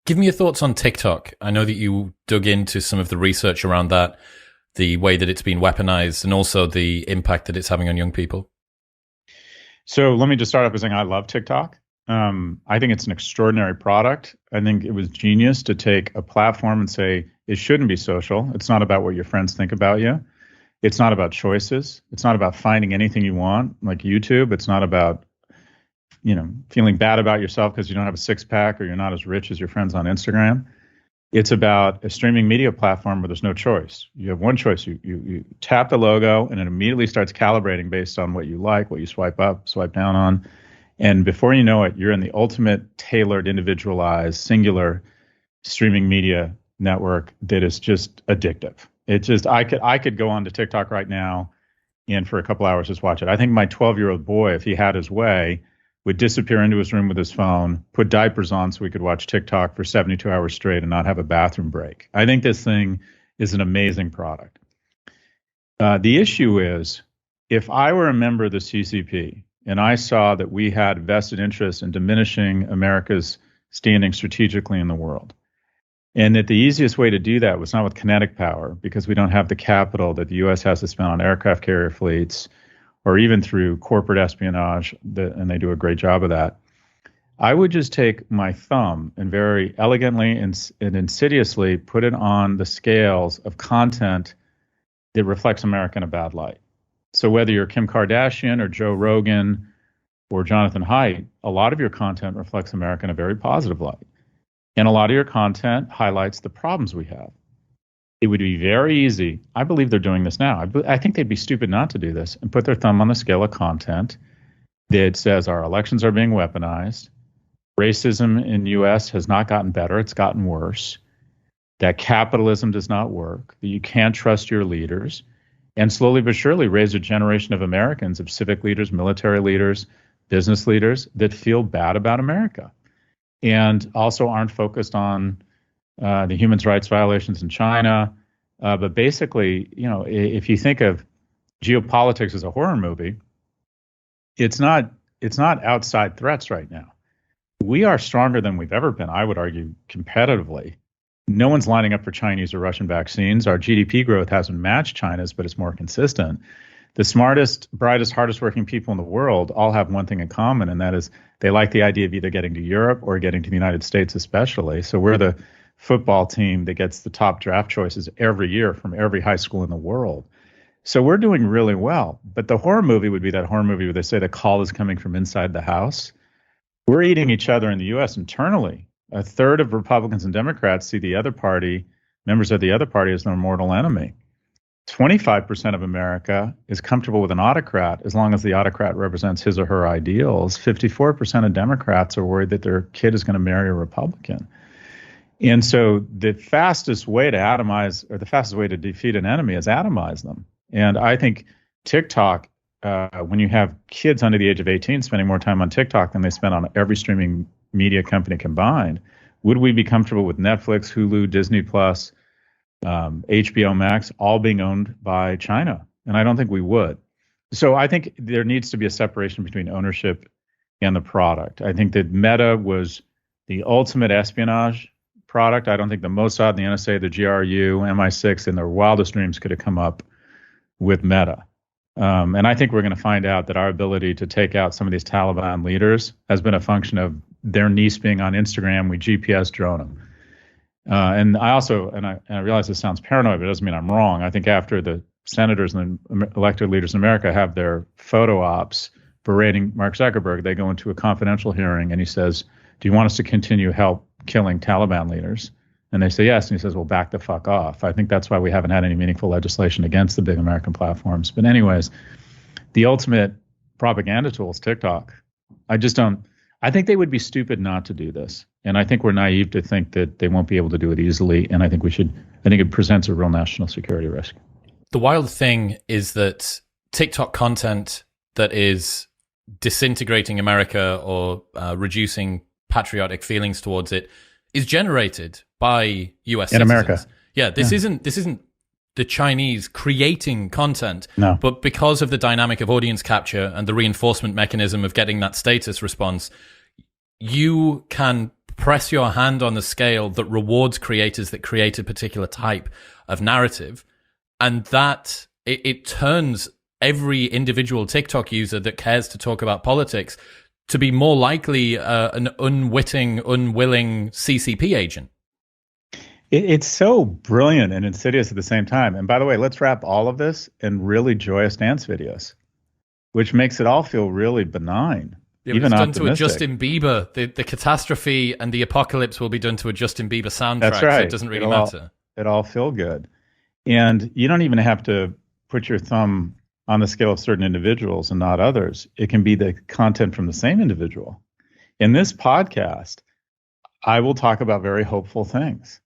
Give me your thoughts on TikTok. I know that you dug into some of the research around that, the way that it's been weaponized, and also the impact that it's having on young people. So let me just start off by saying I love TikTok. I think it's an extraordinary product. I think it was genius to take a platform and say it shouldn't be social. It's not about what your friends think about you. It's not about choices. It's not about finding anything you want, like YouTube. It's not about, feeling bad about yourself because you don't have a six pack or you're not as rich as your friends on Instagram. It's about a streaming media platform where there's no choice. You have one choice. You tap the logo and it immediately starts calibrating based on what you like, what you swipe up, swipe down on. And before you know it, you're in the ultimate tailored, individualized, singular streaming media network that is just addictive. I could go on to TikTok right now and for a couple hours just watch it. I think my 12-year-old boy, if he had his way, would disappear into his room with his phone, put diapers on so we could watch TikTok for 72 hours straight and not have a bathroom break. I think this thing is an amazing product. The issue is, if I were a member of the CCP and I saw that we had vested interest in diminishing America's standing strategically in the world, and that the easiest way to do that was not with kinetic power, because we don't have the capital that the U.S. has to spend on aircraft carrier fleets, or even through corporate espionage, and they do a great job of that. I would just take my thumb and very elegantly and insidiously put it on the scales of content that reflects America in a bad light. So whether you're Kim Kardashian or Joe Rogan or Jonathan Haidt, a lot of your content reflects America in a very positive light. And a lot of your content highlights the problems we have. It would be very easy. I believe they're doing this now. I think they'd be stupid not to do this and put their thumb on the scale of content that says our elections are being weaponized. Racism in the U.S. has not gotten better. It's gotten worse. That capitalism does not work. That you can't trust your leaders. And slowly but surely raise a generation of Americans, of civic leaders, military leaders, business leaders that feel bad about America and also aren't focused on the human rights violations in China. But basically, if you think of geopolitics as a horror movie, it's not outside threats right now. We are stronger than we've ever been, I would argue, competitively. No one's lining up for Chinese or Russian vaccines. Our GDP growth hasn't matched China's, but it's more consistent. The smartest, brightest, hardest working people in the world all have one thing in common, and that is they like the idea of either getting to Europe or getting to the United States especially. So we're the football team that gets the top draft choices every year from every high school in the world. So we're doing really well. But the horror movie would be that horror movie where they say the call is coming from inside the house. We're eating each other in the U.S. internally. A third of Republicans and Democrats see the other party, members of the other party, as their mortal enemy. 25% of America is comfortable with an autocrat as long as the autocrat represents his or her ideals. 54% of Democrats are worried that their kid is going to marry a Republican. And so the fastest way to atomize, or the fastest way to defeat an enemy, is atomize them. And I think TikTok, when you have kids under the age of 18 spending more time on TikTok than they spend on every streaming media company combined, would we be comfortable with Netflix, Hulu, Disney Plus, HBO Max, all being owned by China? And I don't think we would. So I think there needs to be a separation between ownership and the product. I think that Meta was the ultimate espionage product. I don't think the Mossad, the NSA, the GRU, MI6, in their wildest dreams could have come up with Meta. And I think we're going to find out that our ability to take out some of these Taliban leaders has been a function of their niece being on Instagram. We GPS drone them. And I realize this sounds paranoid, but it doesn't mean I'm wrong. I think after the senators and the elected leaders in America have their photo ops berating Mark Zuckerberg, they go into a confidential hearing and he says, do you want us to continue help killing Taliban leaders? And they say yes. And he says, well, back the fuck off. I think that's why we haven't had any meaningful legislation against the big American platforms. But anyways, the ultimate propaganda tool is TikTok. I think they would be stupid not to do this. And I think we're naive to think that they won't be able to do it easily. And I think it presents a real national security risk. The wild thing is that TikTok content that is disintegrating America or reducing patriotic feelings towards it is generated by US in citizens. America. Yeah, this isn't the Chinese creating content, no. But because of the dynamic of audience capture and the reinforcement mechanism of getting that status response, you can press your hand on the scale that rewards creators that create a particular type of narrative. And that it turns every individual TikTok user that cares to talk about politics to be more likely an unwitting, unwilling CCP agent. It's so brilliant and insidious at the same time. And by the way, let's wrap all of this in really joyous dance videos, which makes it all feel really benign. Yeah, even it's done to a Justin Bieber. The catastrophe and the apocalypse will be done to a Justin Bieber soundtrack. That's right. So it doesn't really matter. It all feel good. And you don't even have to put your thumb on the scale of certain individuals and not others. It can be the content from the same individual. In this podcast, I will talk about very hopeful things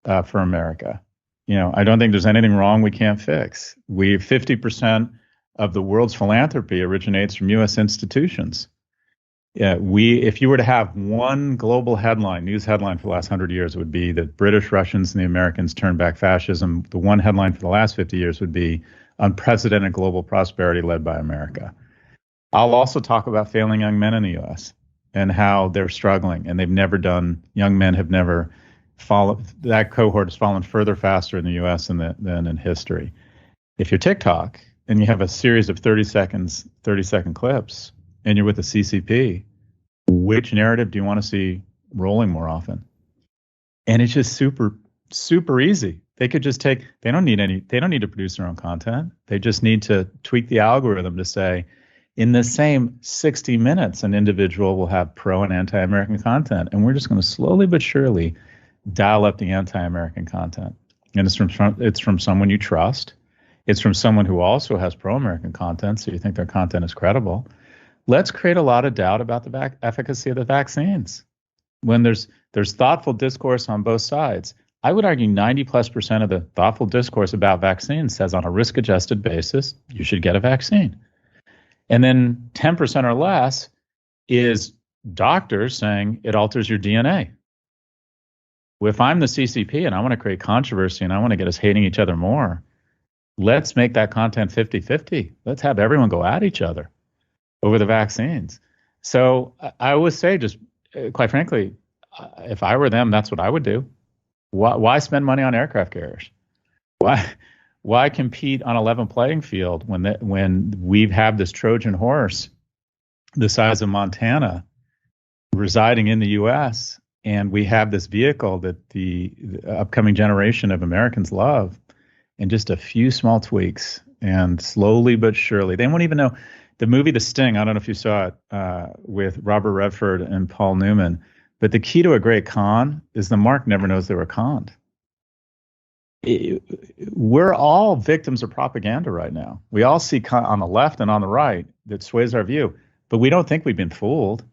for America. I don't think there's anything wrong we can't fix. 50% of the world's philanthropy originates from U.S. institutions. If you were to have one global news headline for the last 100 years, it would be that British, Russians, and the Americans turned back fascism. The one headline for the last 50 years would be unprecedented global prosperity led by America. I'll also talk about failing young men in the U.S. and how they're struggling, and young men have never fallen. That cohort has fallen further faster in the U.S. than in history. If you're TikTok and you have a series of 30-second clips, and you're with the CCP, which narrative do you want to see rolling more often? And it's just super, super easy. They could just they don't need to produce their own content. They just need to tweak the algorithm to say, in the same 60 minutes, an individual will have pro and anti-American content. And we're just going to slowly but surely dial up the anti-American content. And it's from someone you trust. It's from someone who also has pro-American content, so you think their content is credible. Let's create a lot of doubt about the efficacy of the vaccines. When there's thoughtful discourse on both sides, I would argue 90+% of the thoughtful discourse about vaccines says on a risk-adjusted basis, you should get a vaccine. And then 10% or less is doctors saying it alters your DNA. If I'm the CCP and I want to create controversy and I want to get us hating each other more, let's make that content 50-50. Let's have everyone go at each other over the vaccines. So I always say, just quite frankly, if I were them, that's what I would do. Why spend money on aircraft carriers? Why compete on a level playing field when we have this Trojan horse the size of Montana residing in the U.S., and we have this vehicle that the upcoming generation of Americans love, and just a few small tweaks, and slowly but surely, they won't even know. The movie The Sting, I don't know if you saw it, with Robert Redford and Paul Newman, but the key to a great con is the mark never knows they were conned. We're all victims of propaganda right now. We all see on the left and on the right that sways our view, but we don't think we've been fooled.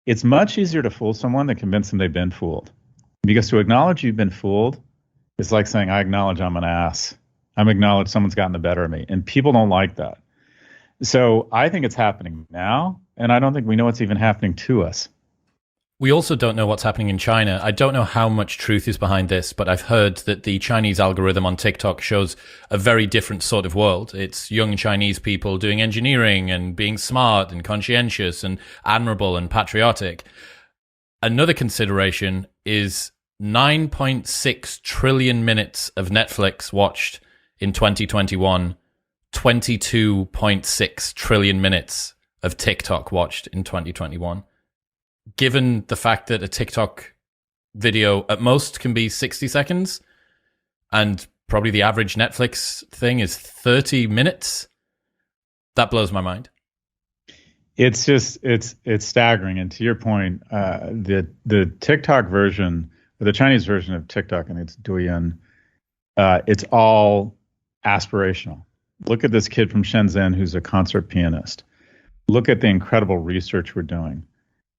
It's much easier to fool someone than convince them they've been fooled. Because to acknowledge you've been fooled is like saying, I acknowledge I'm an ass. I'm acknowledge someone's gotten the better of me. And people don't like that. So I think it's happening now, and I don't think we know what's even happening to us. We also don't know what's happening in China. I don't know how much truth is behind this, but I've heard that the Chinese algorithm on TikTok shows a very different sort of world. It's young Chinese people doing engineering and being smart and conscientious and admirable and patriotic. Another consideration is 9.6 trillion minutes of Netflix watched in 2021, 22.6 trillion minutes of TikTok watched in 2021. Given the fact that a TikTok video at most can be 60 seconds and probably the average Netflix thing is 30 minutes, that blows my mind. It's just, it's staggering. And to your point, the TikTok version, or the Chinese version of TikTok, and it's Douyin, it's all aspirational. Look at this kid from Shenzhen who's a concert pianist. Look at the incredible research we're doing.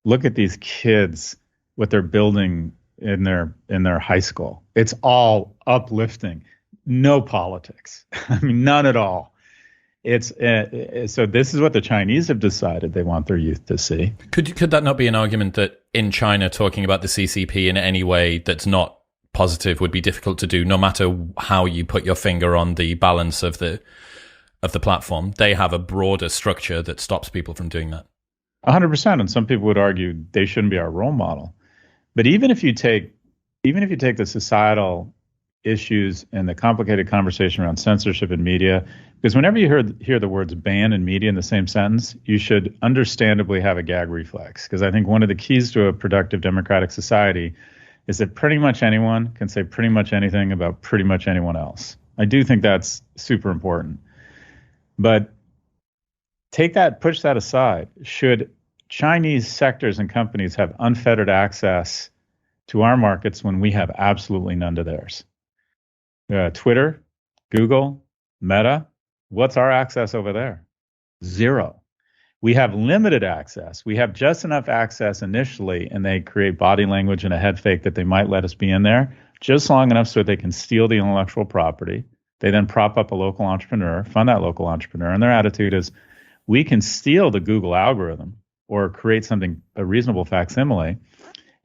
Look at these kids, what they're building in their high school. It's all uplifting. No politics. I mean, none at all. So this is what the Chinese have decided they want their youth to see. Could that not be an argument that in China, talking about the CCP in any way that's not positive would be difficult to do, no matter how you put your finger on the balance of the platform? They have a broader structure that stops people from doing that. 100%. And some people would argue they shouldn't be our role model. But even if you take the societal issues and the complicated conversation around censorship in media, because whenever you hear the words ban and media in the same sentence, you should understandably have a gag reflex. Because I think one of the keys to a productive democratic society is that pretty much anyone can say pretty much anything about pretty much anyone else. I do think that's super important. But push that aside. Should Chinese sectors and companies have unfettered access to our markets when we have absolutely none to theirs? Twitter, Google, Meta, what's our access over there? Zero. We have limited access. We have just enough access initially, and they create body language and a head fake that they might let us be in there just long enough so they can steal the intellectual property. They then prop up a local entrepreneur, fund that local entrepreneur, and their attitude is, we can steal the Google algorithm or create something, a reasonable facsimile,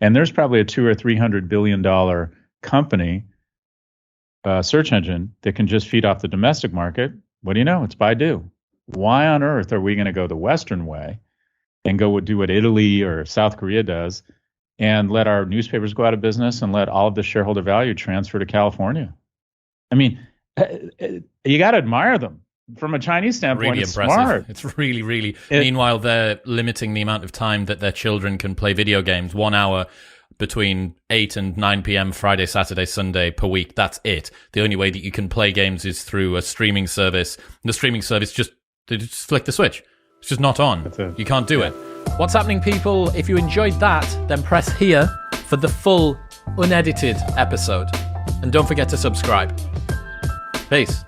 and there's probably a $200 or $300 billion company search engine that can just feed off the domestic market. What do you know? It's Baidu. Why on earth are we going to go the Western way and go do what Italy or South Korea does and let our newspapers go out of business and let all of the shareholder value transfer to California? I mean, you got to admire them. From a Chinese standpoint, really it's impressive. smart. It's really. Meanwhile, they're limiting the amount of time that their children can play video games. 1 hour between 8 and 9 p.m. Friday, Saturday, Sunday per week. That's it. The only way that you can play games is through a streaming service. The streaming service they just flick the switch. It's just not on. You can't do it. What's happening, people? If you enjoyed that, then press here for the full, unedited episode. And don't forget to subscribe. Peace.